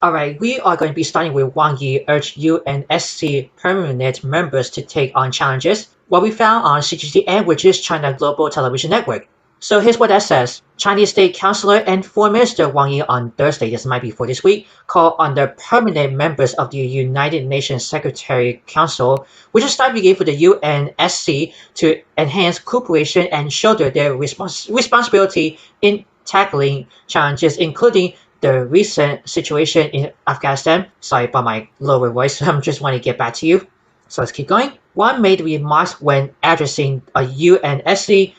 Alright, we are going to be starting with Wang Yi urged UNSC permanent members to take on challenges, what we found on CGTN, which is China Global Television Network. So here's what that says. Chinese State Councilor and Foreign Minister Wang Yi on Thursday, this might be for this week, called on the permanent members of the United Nations Secretary Council, which is starting for the UNSC, to enhance cooperation and shoulder their responsibility in tackling challenges, including the recent situation in Afghanistan. Sorry about my lower voice, I just want to get back to you. So let's keep going. One made remarks when addressing a UNSC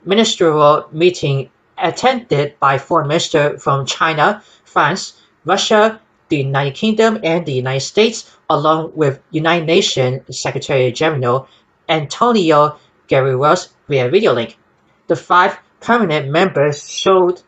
ministerial meeting attended by foreign ministers from China, France, Russia, the United Kingdom, and the United States, along with United Nations Secretary-General Antonio Guterres via video link. The 5 permanent members should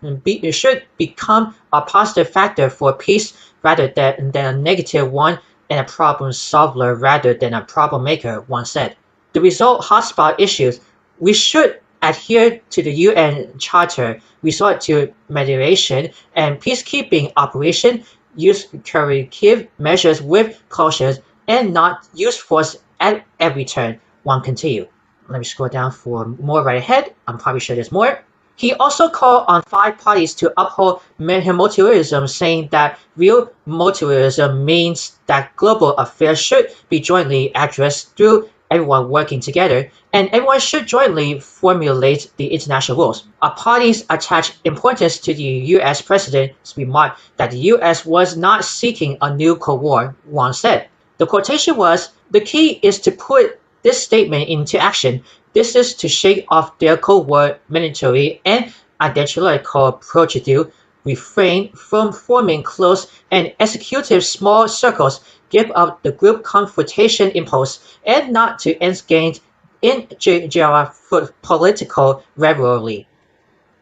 become a positive factor for peace rather than a negative one, and a problem solver rather than a problem maker, one said. To resolve hotspot issues, we should adhere to the UN Charter, resort to mediation and peacekeeping operation, use corrective measures with caution, and not use force at every turn, one continued. Let me scroll down for more right ahead. I'm probably sure there's more. He also called on 5 parties to uphold multilateralism, saying that real multilateralism means that global affairs should be jointly addressed through everyone working together, and everyone should jointly formulate the international rules. Our parties attach importance to the U.S. President's remark that the U.S. was not seeking a new Cold War, one said. The quotation was, "The key is to put this statement into action. This is to shake off their Cold War military and ideological procedure, refrain from forming close and executive small circles, give up the group confrontation impulse, and not to engage in geopolitical rivalry."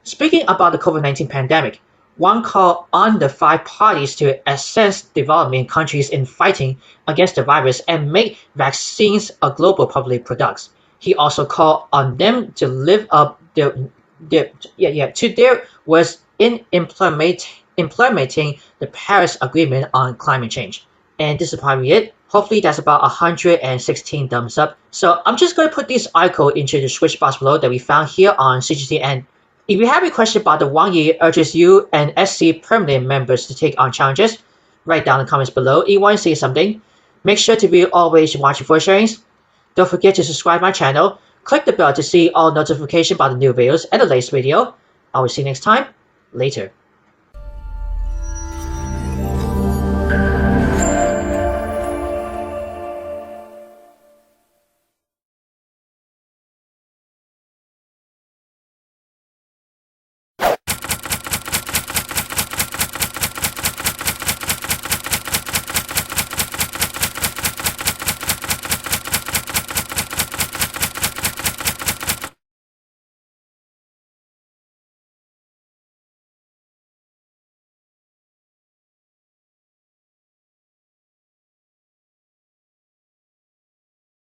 Speaking about the COVID-19 pandemic, one called on the 5 parties to assist developing countries in fighting against the virus and make vaccines a global public product. He also called on them to live up to their words in implementing the Paris Agreement on climate change. And this is probably it. Hopefully that's about 116 thumbs up. So I'm just going to put this article into the switch box below that we found here on CGTN. If you have a question about the Wang Yi urges UNSC permanent members to take on challenges, write down in the comments below. If you want to say something, make sure to be always watching for sharings. Don't forget to subscribe to my channel. Click the bell to see all notifications about the new videos and the latest video. I will see you next time. Later.